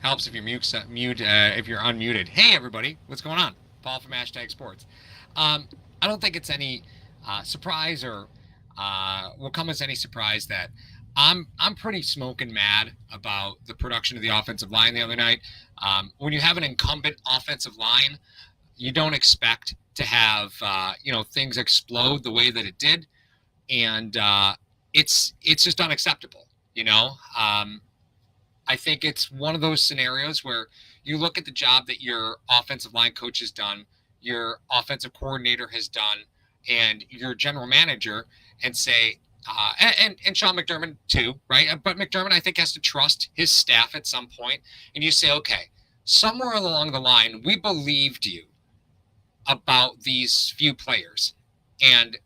Helps if you're if you're unmuted. Hey everybody, what's going on? Paul from #Sports. I don't think it's any surprise or will come as any surprise that I'm pretty smoking mad about the production of the offensive line the other night. When you have an incumbent offensive line, you don't expect to have things explode the way that it did, and it's just unacceptable. I think it's one of those scenarios where you look at the job that your offensive line coach has done, your offensive coordinator has done, and your general manager, and say, and Sean McDermott too, right? But McDermott, I think, has to trust his staff at some point, and you say, okay, somewhere along the line, we believed you about these few players, and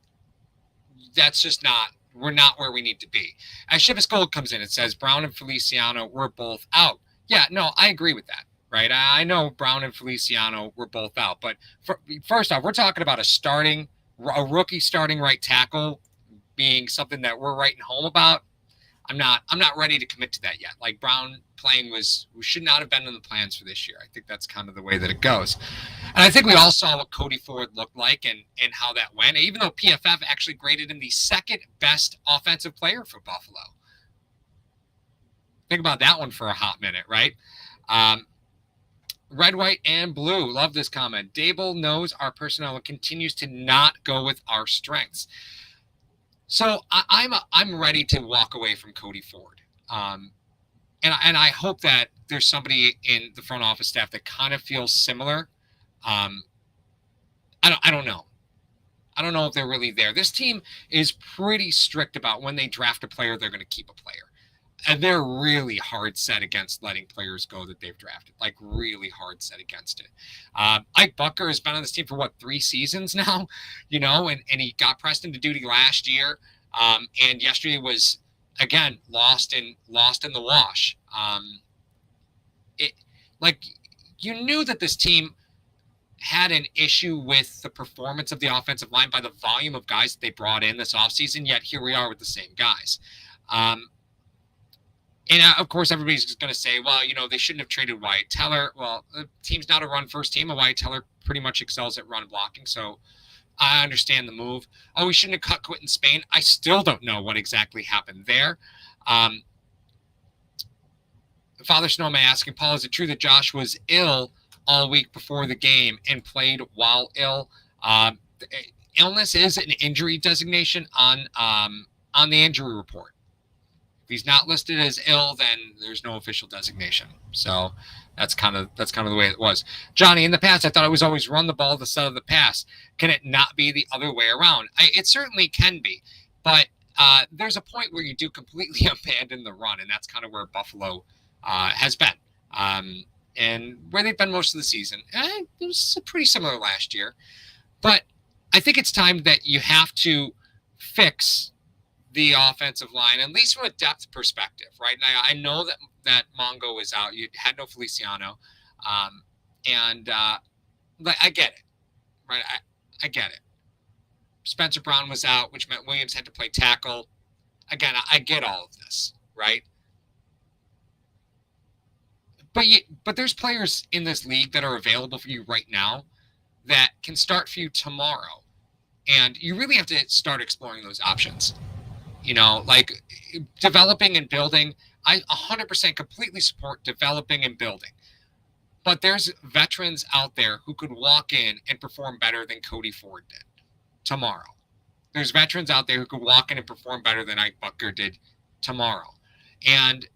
that's just not we're not where we need to be. As Shivas Gold comes in, it says Brown and Feliciano were both out. Yeah, no, I agree with that. Right, I know Brown and Feliciano were both out, but first off, we're talking about a rookie starting right tackle being something that we're writing home about. I'm not ready to commit to that yet. Like Brown playing should not have been in the plans for this year. I think that's kind of the way that it goes. And I think we all saw what Cody Ford looked like and how that went, even though PFF actually graded him the second best offensive player for Buffalo. Think about that one for a hot minute, right? Red, white, and blue. Love this comment. Dable knows our personnel and continues to not go with our strengths. So I'm ready to walk away from Cody Ford, and I hope that there's somebody in the front office staff that kind of feels similar. I don't know. I don't know if they're really there. This team is pretty strict about when they draft a player, they're going to keep a player. And they're really hard set against letting players go that they've drafted, like really hard set against it. Ike Bucker has been on this team for 3 seasons now, and he got pressed into duty last year. And yesterday was, again, lost in the wash. You knew that this team had an issue with the performance of the offensive line by the volume of guys that they brought in this offseason, yet here we are with the same guys. And of course, everybody's going to say, well, they shouldn't have traded Wyatt Teller. Well, the team's not a run-first team, and Wyatt Teller pretty much excels at run blocking, so I understand the move. Oh, we shouldn't have cut Quentin Spain. I still don't know what exactly happened there. Father Snowman asking, Paul, is it true that Josh was ill all week before the game and played while ill? Illness is an injury designation on the injury report. If he's not listed as ill, then there's no official designation. So that's kind of the way it was. Johnny, in the past, I thought it was always run the ball to set of the pass. Can it not be the other way around? It certainly can be, but there's a point where you do completely abandon the run, and that's kind of where Buffalo has been, and where they've been most of the season. It was pretty similar last year, but I think it's time that you have to fix the offensive line, at least from a depth perspective, right? Now, I know that Mongo is out. You had no Feliciano, and I get it, right? I get it. Spencer Brown was out, which meant Williams had to play tackle. Again, I get all of this, right? But there's players in this league that are available for you right now that can start for you tomorrow, and you really have to start exploring those options. Like developing and building. I 100% completely support developing and building. But there's veterans out there who could walk in and perform better than Cody Ford did tomorrow. There's veterans out there who could walk in and perform better than Ike Bucker did tomorrow. And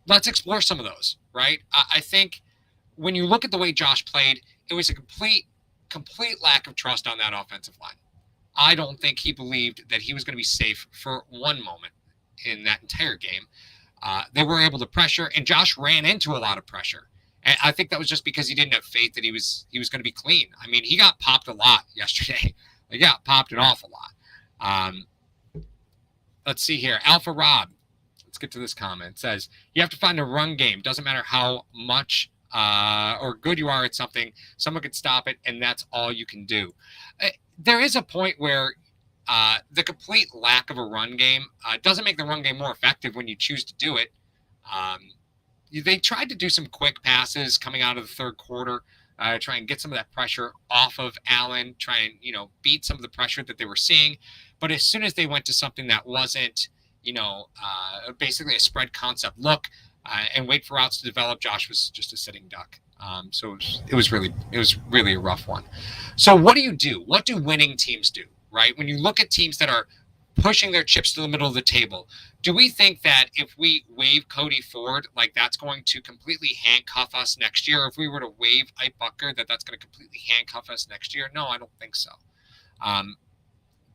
let's explore some of those, right? I think when you look at the way Josh played, it was a complete lack of trust on that offensive line. I don't think he believed that he was going to be safe for one moment in that entire game. They were able to pressure, and Josh ran into a lot of pressure. And I think that was just because he didn't have faith that he was going to be clean. I mean, he got popped a lot yesterday. He got popped an awful lot. Let's see here. Alpha Rob. Let's get to this comment. It says, you have to find a run game. Doesn't matter how much or good you are at something. Someone could stop it, and that's all you can do. There is a point where the complete lack of a run game doesn't make the run game more effective when you choose to do it. they tried to do some quick passes coming out of the third quarter, try and get some of that pressure off of Allen, try and, beat some of the pressure that they were seeing. But as soon as they went to something that wasn't, basically a spread concept look and wait for routes to develop, Josh was just a sitting duck. So it was really a rough one. So what do you do? What do winning teams do, right? When you look at teams that are pushing their chips to the middle of the table, do we think that if we waive Cody Ford, like that's going to completely handcuff us next year? If we were to waive Ike Bucker, that's going to completely handcuff us next year? No, I don't think so.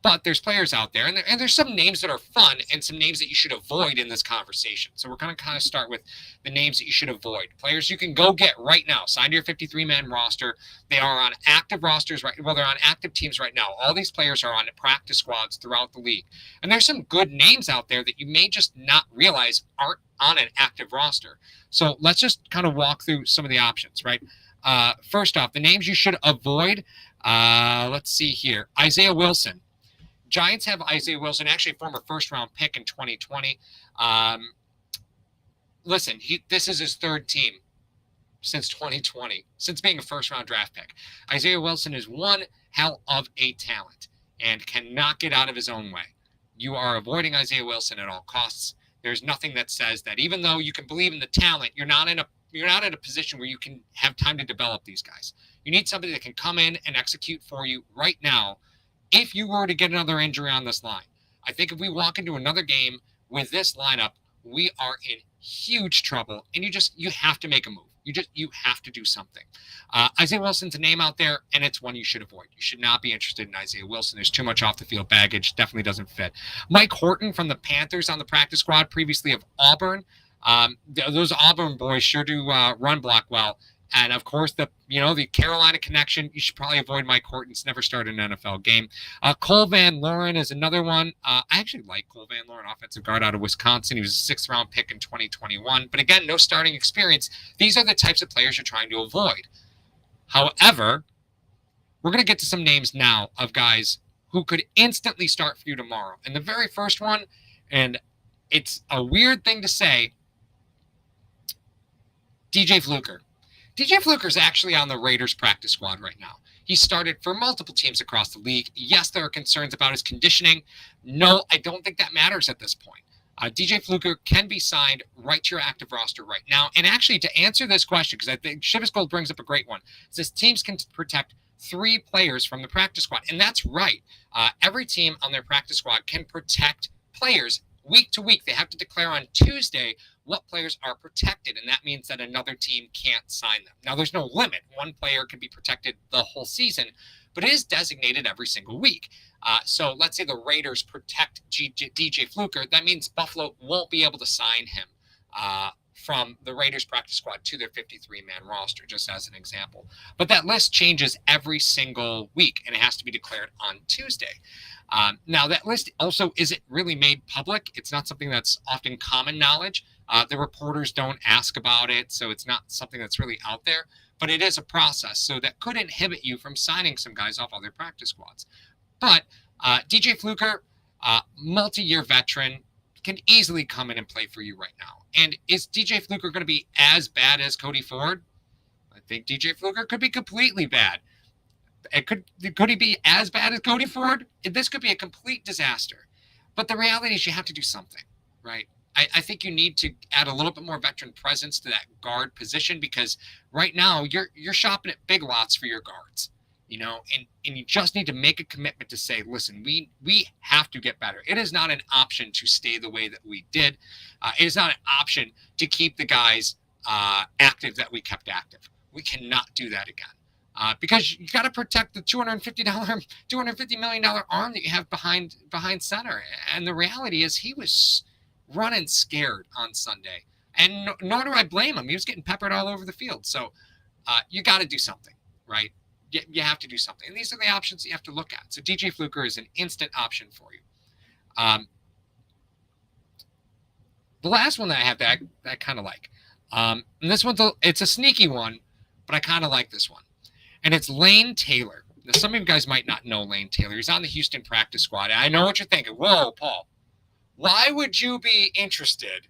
But there's players out there, and there's some names that are fun and some names that you should avoid in this conversation. So we're going to kind of start with the names that you should avoid. Players you can go get right now. Sign to your 53-man roster. They are on active rosters right. Well, they're on active teams right now. All these players are on practice squads throughout the league. And there's some good names out there that you may just not realize aren't on an active roster. So let's just kind of walk through some of the options, right? First off, the names you should avoid. Let's see here. Isaiah Wilson. Giants have Isaiah Wilson, actually a former first-round pick in 2020. Listen, this is his third team since 2020, since being a first-round draft pick. Isaiah Wilson is one hell of a talent and cannot get out of his own way. You are avoiding Isaiah Wilson at all costs. There's nothing that says that even though you can believe in the talent, you're not in a position where you can have time to develop these guys. You need somebody that can come in and execute for you right now. If you were to get another injury on this line, I think if we walk into another game with this lineup, we are in huge trouble, and you have to make a move. You have to do something. Isaiah Wilson's a name out there, and it's one you should avoid. You should not be interested in Isaiah Wilson. There's too much off the field baggage. Definitely doesn't fit. Mike Horton from the Panthers on the practice squad, previously of Auburn. Those Auburn boys sure do run block well. And of course, the Carolina connection. You should probably avoid Mike Horton's. Never started an NFL game. Cole Van Loren is another one. I actually like Cole Van Loren, offensive guard out of Wisconsin. He was a 6th-round pick in 2021. But again, no starting experience. These are the types of players you're trying to avoid. However, we're going to get to some names now of guys who could instantly start for you tomorrow. And the very first one, and it's a weird thing to say, DJ Fluker. DJ Fluker is actually on the Raiders practice squad right now. He started for multiple teams across the league. Yes, there are concerns about his conditioning. No, I don't think that matters at this point. DJ Fluker can be signed right to your active roster right now. And actually, to answer this question, because I think Shivas Gold brings up a great one, it says teams can protect 3 players from the practice squad. And that's right. Every team on their practice squad can protect players week to week. They have to declare on Tuesday what players are protected, and that means that another team can't sign them. Now, there's no limit. One player can be protected the whole season, but it is designated every single week. So let's say the Raiders protect DJ Fluker. That means Buffalo won't be able to sign him from the Raiders practice squad to their 53-man roster, just as an example. But that list changes every single week, and it has to be declared on Tuesday. Now, that list also isn't really made public. It's not something that's often common knowledge. The reporters don't ask about it, so it's not something that's really out there. But it is a process, so that could inhibit you from signing some guys off other practice squads. But DJ Fluker, multi-year veteran, can easily come in and play for you right now. And is DJ Fluker going to be as bad as Cody Ford? I think DJ Fluker could be completely bad. Could he be as bad as Cody Ford? This could be a complete disaster. But the reality is you have to do something, right? I think you need to add a little bit more veteran presence to that guard position, because right now you're shopping at Big Lots for your guards, and you just need to make a commitment to say, listen, we have to get better. It is not an option to stay the way that we did. It is not an option to keep the guys active that we kept active. We cannot do that again. Because you got to protect the $250 million arm that you have behind center. And the reality is he was running scared on Sunday. And nor do I blame him. He was getting peppered all over the field. So you got to do something, right? You have to do something. And these are the options you have to look at. So DJ Fluker is an instant option for you. The last one that I have that I kind of like. And this one's it's a sneaky one, but I kind of like this one. And it's Lane Taylor. Now, some of you guys might not know Lane Taylor. He's on the Houston practice squad. And I know what you're thinking. Whoa, Paul. Why would you be interested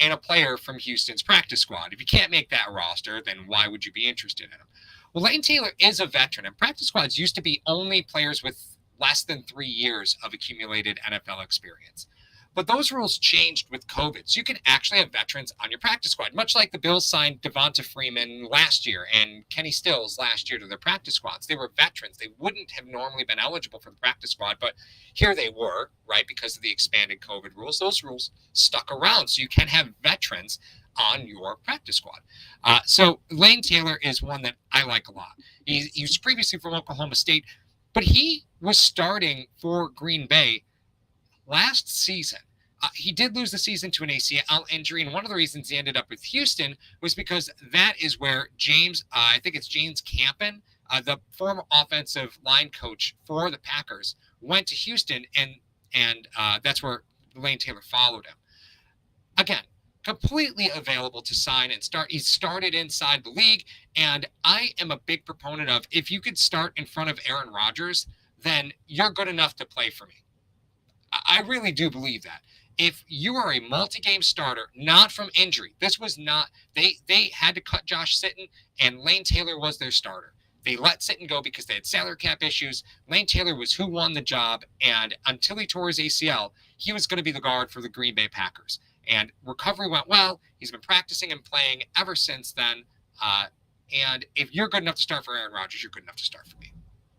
and a player from Houston's practice squad. If you can't make that roster, then why would you be interested in him? Well, Lane Taylor is a veteran, and practice squads used to be only players with less than 3 years of accumulated NFL experience. But those rules changed with COVID. So you can actually have veterans on your practice squad, much like the Bills signed Devonta Freeman last year and Kenny Stills last year to their practice squads. They were veterans. They wouldn't have normally been eligible for the practice squad, but here they were, right, because of the expanded COVID rules. Those rules stuck around. So you can have veterans on your practice squad. So Lane Taylor is one that I like a lot. He was previously from Oklahoma State, but he was starting for Green Bay last season. He did lose the season to an ACL injury, and one of the reasons he ended up with Houston was because that is where I think it's James Campen, the former offensive line coach for the Packers, went to Houston, and that's where Lane Taylor followed him. Again, completely available to sign and start. He started inside the league, and I am a big proponent of, if you could start in front of Aaron Rodgers, then you're good enough to play for me. I really do believe that. If you are a multi-game starter, not from injury, this was not, they had to cut Josh Sitton, and Lane Taylor was their starter. They let Sitton go because they had salary cap issues. Lane Taylor was who won the job, and until he tore his ACL, he was going to be the guard for the Green Bay Packers. And recovery went well. He's been practicing and playing ever since then. And if you're good enough to start for Aaron Rodgers, you're good enough to start for me.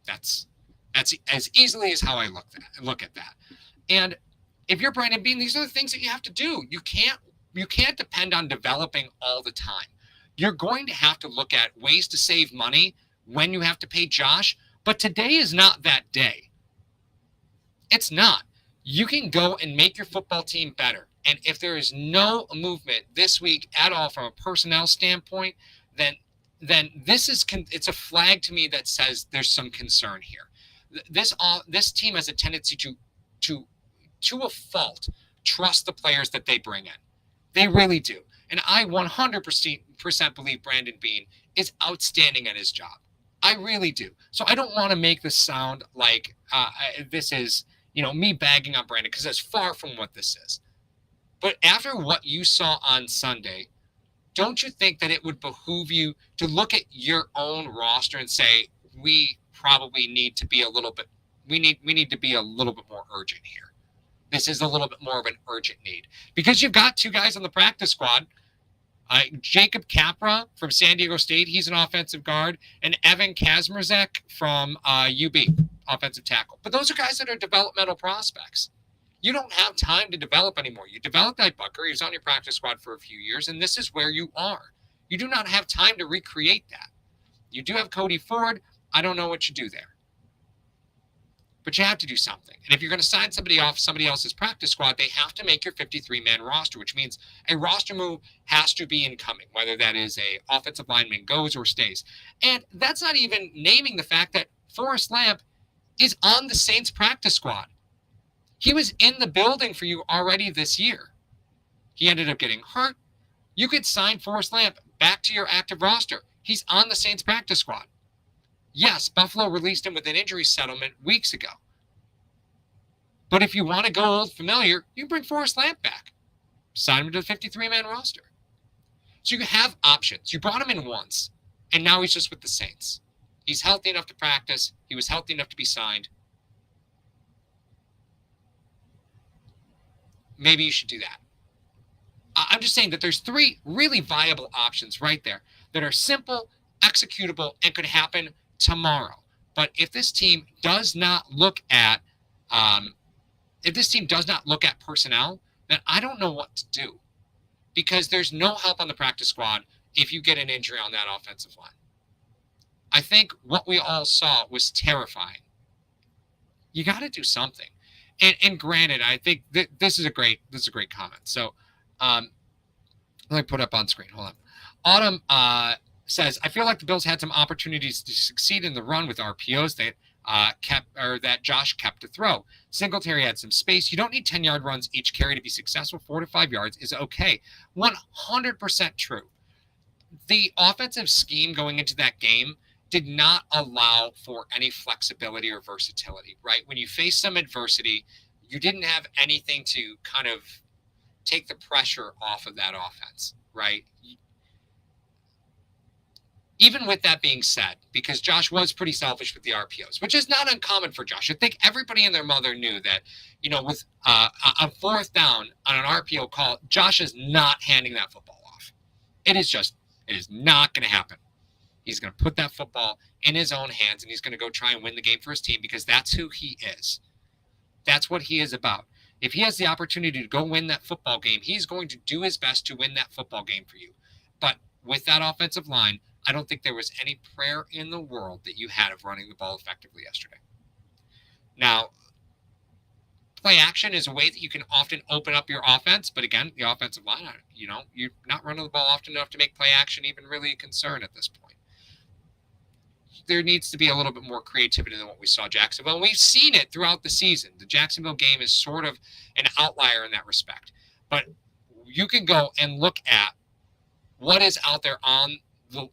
That's as easily as how I look at that. And if you're Brandon Beane, these are the things that you have to do. You can't depend on developing all the time. You're going to have to look at ways to save money when you have to pay Josh, but today is not that day. It's not. You can go and make your football team better. And if there is no movement this week at all from a personnel standpoint, then it's a flag to me that says there's some concern here. This team has a tendency to a fault, trust the players that they bring in. They really do. And I 100% believe Brandon Beane is outstanding at his job. I really do. So I don't want to make this sound like this is, me bagging on Brandon, because that's far from what this is. But after what you saw on Sunday, don't you think that it would behoove you to look at your own roster and say, we probably need to be a little bit, we need to be a little bit more urgent here. This is a little bit more of an urgent need, because you've got two guys on the practice squad. Jacob Capra from San Diego State, he's an offensive guard, and Evan Kazmierzak from UB, offensive tackle. But those are guys that are developmental prospects. You don't have time to develop anymore. You developed Ike Bucker. He was on your practice squad for a few years, and this is where you are. You do not have time to recreate that. You do have Cody Ford. I don't know what you do there. But you have to do something. And if you're going to sign somebody off somebody else's practice squad, they have to make your 53-man roster, which means a roster move has to be incoming, whether that is a offensive lineman goes or stays. And that's not even naming the fact that Forrest Lamp is on the Saints practice squad. He was in the building for you already this year. He ended up getting hurt. You could sign Forrest Lamp back to your active roster. He's on the Saints practice squad. Yes, Buffalo released him with an injury settlement weeks ago. But if you want to go old familiar, you can bring Forrest Lamp back. Sign him to the 53-man roster. So you have options. You brought him in once, and now he's just with the Saints. He's healthy enough to practice. He was healthy enough to be signed. Maybe you should do that. I'm just saying that there's three really viable options right there that are simple, executable, and could happen tomorrow. But if this team does not look at personnel, then I don't know what to do, because there's no help on the practice squad if you get an injury on that offensive line. I think what we all saw was terrifying. You got to do something. And granted, I think this is a great comment. So let me put up on screen. Hold on. Autumn says, I feel like the Bills had some opportunities to succeed in the run with RPOs that Josh kept to throw. Singletary had some space. You don't need 10-yard runs each carry to be successful. 4 to 5 yards is okay. 100% true. The offensive scheme going into that game did not allow for any flexibility or versatility, right? When you face some adversity, you didn't have anything to kind of take the pressure off of that offense, right? Even with that being said, because Josh was pretty selfish with the RPOs, which is not uncommon for Josh. I think everybody and their mother knew that, with a fourth down on an RPO call, Josh is not handing that football off. It is not going to happen. He's going to put that football in his own hands, and he's going to go try and win the game for his team because that's who he is. That's what he is about. If he has the opportunity to go win that football game, he's going to do his best to win that football game for you. But with that offensive line, I don't think there was any prayer in the world that you had of running the ball effectively yesterday. Now, play action is a way that you can often open up your offense, but again, the offensive line, you're not running the ball often enough to make play action even really a concern at this point. There needs to be a little bit more creativity than what we saw Jacksonville. And we've seen it throughout the season. The Jacksonville game is sort of an outlier in that respect. But you can go and look at what is out there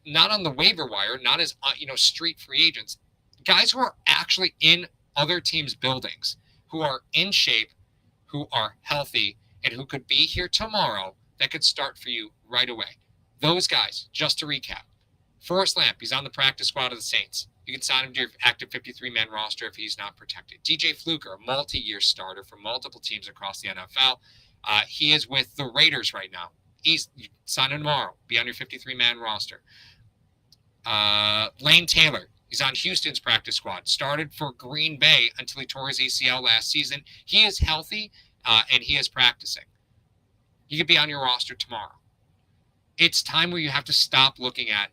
not on the waiver wire, not as street free agents, guys who are actually in other teams' buildings, who are in shape, who are healthy, and who could be here tomorrow that could start for you right away. Those guys, just to recap, Forrest Lamp, he's on the practice squad of the Saints. You can sign him to your active 53-man roster if he's not protected. DJ Fluker, a multi-year starter for multiple teams across the NFL. He is with the Raiders right now. You sign him tomorrow. Be on your 53-man roster. Lane Taylor, he's on Houston's practice squad. Started for Green Bay until he tore his ACL last season. He is healthy, and he is practicing. He could be on your roster tomorrow. It's time where you have to stop looking at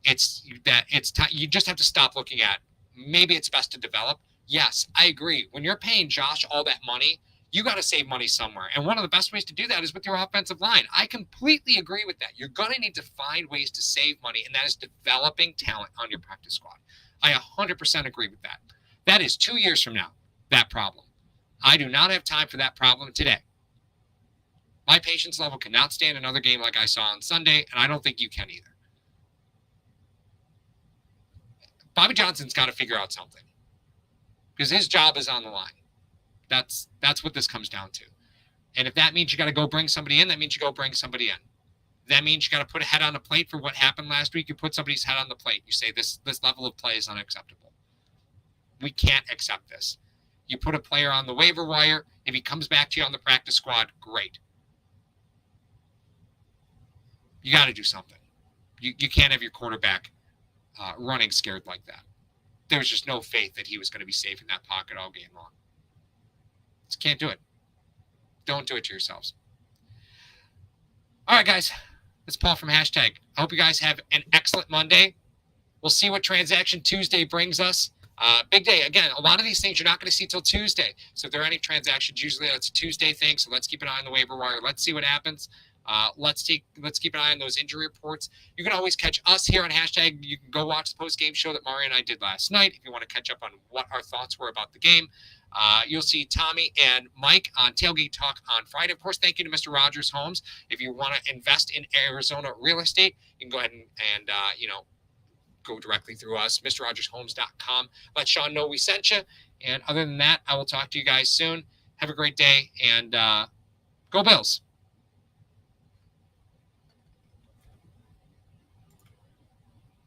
you just have to stop looking at maybe it's best to develop. Yes, I agree. When you're paying Josh all that money, you got to save money somewhere. And one of the best ways to do that is with your offensive line. I completely agree with that. You're going to need to find ways to save money, and that is developing talent on your practice squad. I 100% agree with that. That is 2 years from now, that problem. I do not have time for that problem today. My patience level cannot stand another game like I saw on Sunday, and I don't think you can either. Bobby Johnson's got to figure out something because his job is on the line. That's what this comes down to. And if that means you got to go bring somebody in, that means you go bring somebody in. That means you got to put a head on the plate for what happened last week. You put somebody's head on the plate. You say this level of play is unacceptable. We can't accept this. You put a player on the waiver wire. If he comes back to you on the practice squad, great. You got to do something. You can't have your quarterback running scared like that. There was just no faith that he was going to be safe in that pocket all game long. Just can't do it. Don't do it to yourselves. All right, guys. That's Paul from Hashtag. I hope you guys have an excellent Monday. We'll see what Transaction Tuesday brings us. Big day. Again, a lot of these things you're not going to see till Tuesday. So if there are any transactions, usually that's a Tuesday thing. So let's keep an eye on the waiver wire. Let's see what happens. Let's keep an eye on those injury reports. You can always catch us here on Hashtag. You can go watch the post-game show that Mario and I did last night if you want to catch up on what our thoughts were about the game. You'll see Tommy and Mike on Tailgate Talk on Friday. Of course, thank you to Mr. Rogers Homes. If you want to invest in Arizona real estate, you can go ahead and go directly through us, MrRogersHomes.com. Let Sean know we sent you. And other than that, I will talk to you guys soon. Have a great day, and go Bills.